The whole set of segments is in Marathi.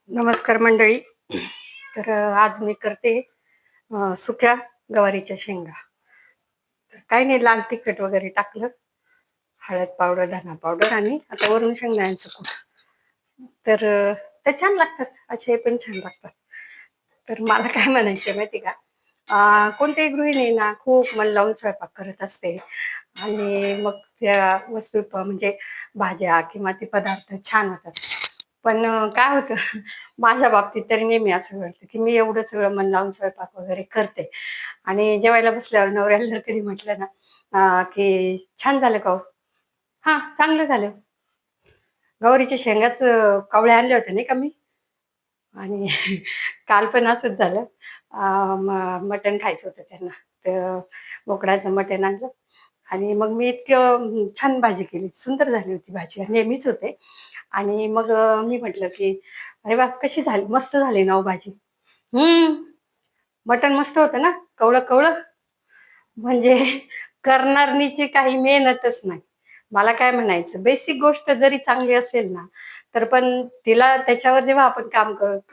नमस्कार मंडळी. तर आज मी करते सुक्या गवारीच्या शेंगा. तर काही नाही, लाल तिखट वगैरे टाकलं, हळद पावडर, धना पावडर आणि आता वरून शेंगदाण्याचं कूट. तर ते छान लागतात, असे पण छान लागतात. तर मला काय म्हणायचं माहिती का, कोणत्याही गृहिणी ना खूप मन लावून स्वयंपाक करत असते आणि मग त्या वस्तू म्हणजे भाज्या किंवा ते पदार्थ छान होतात. पण काय होतं माझ्या बाबतीत तरी नेहमी असं घडतं की मी एवढं सगळं मन लावून स्वयंपाक वगैरे करते आणि जेवायला बसल्यावर नवऱ्याला जर कधी म्हटलं ना की छान झालं का हो? हा, चांगलं झालं. गवारीच्या शेंगाच कवळे आणले होते नाही का मी. आणि काल पण असंच झालं. मटण खायचं होतं त्यांना, तर बोकडाचं मटण आणलं आणि मग मी इतकं छान भाजी केली, सुंदर झाली होती भाजी, नेहमीच होते. आणि मग मी म्हटलं की अरे वा, कशी झाली, मस्त झाली ना हो भाजी. हम्म. मटण मस्त होतं ना, कवळं कवळं. म्हणजे करणारणीची काही मेहनतच नाही. मला काय म्हणायचं, बेसिक गोष्ट जरी चांगली असेल ना, तर पण तिला त्याच्यावर जेव्हा आपण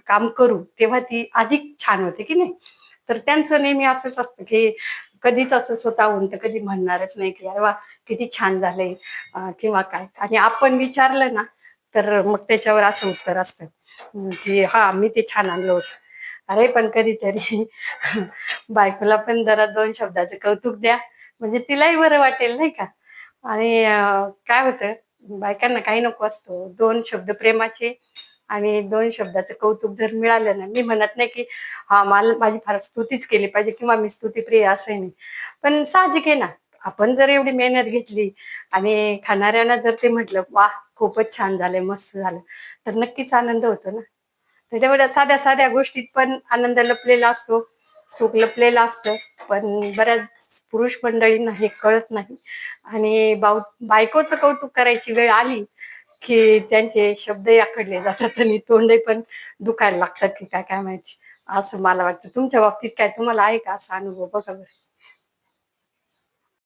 काम करू तेव्हा ती अधिक छान होते की नाही. तर त्यांचं नेहमी असंच असतं की कधीच असं स्वतःहून तर कधी म्हणणारच नाही की अरे वा, किती छान झालंय किंवा काय. आणि आपण विचारलं ना, तर मग त्याच्यावर असं उत्तर असतं की हा, मी ते छान आणलं होतं. अरे पण कधीतरी बायकोला पण जरा दोन शब्दाचं कौतुक द्या, म्हणजे तिलाही बरं वाटेल नाही का. आणि काय होतं, बायकांना काही नको असतो, दोन शब्द प्रेमाचे आणि दोन शब्दाचं कौतुक जर मिळालं ना, मी म्हणत नाही की हा, मला माझी फार स्तुतीच केली पाहिजे किंवा मी स्तुतीप्रिय असं नाही. पण साहजिक आहे ना, आपण जर एवढी मेहनत घेतली आणि खाणाऱ्यांना जर ते म्हटलं वा, खूपच छान झालंय, मस्त झालं, तर नक्कीच आनंद होतो ना. त्याच्यामध्ये साध्या साध्या गोष्टीत पण आनंद लपलेला असतो, सुख लपलेलं असतं. पण बऱ्याच पुरुष मंडळींना हे कळत नाही आणि बायकोचं कौतुक करायची वेळ आली की त्यांचे शब्दही आखडले जातात आणि तोंडही पण दुखायला लागतात की काय काय माहिती. असं मला वाटतं. तुमच्या बाबतीत काय, तुम्हाला आहे का असा अनुभव? बघा बरं.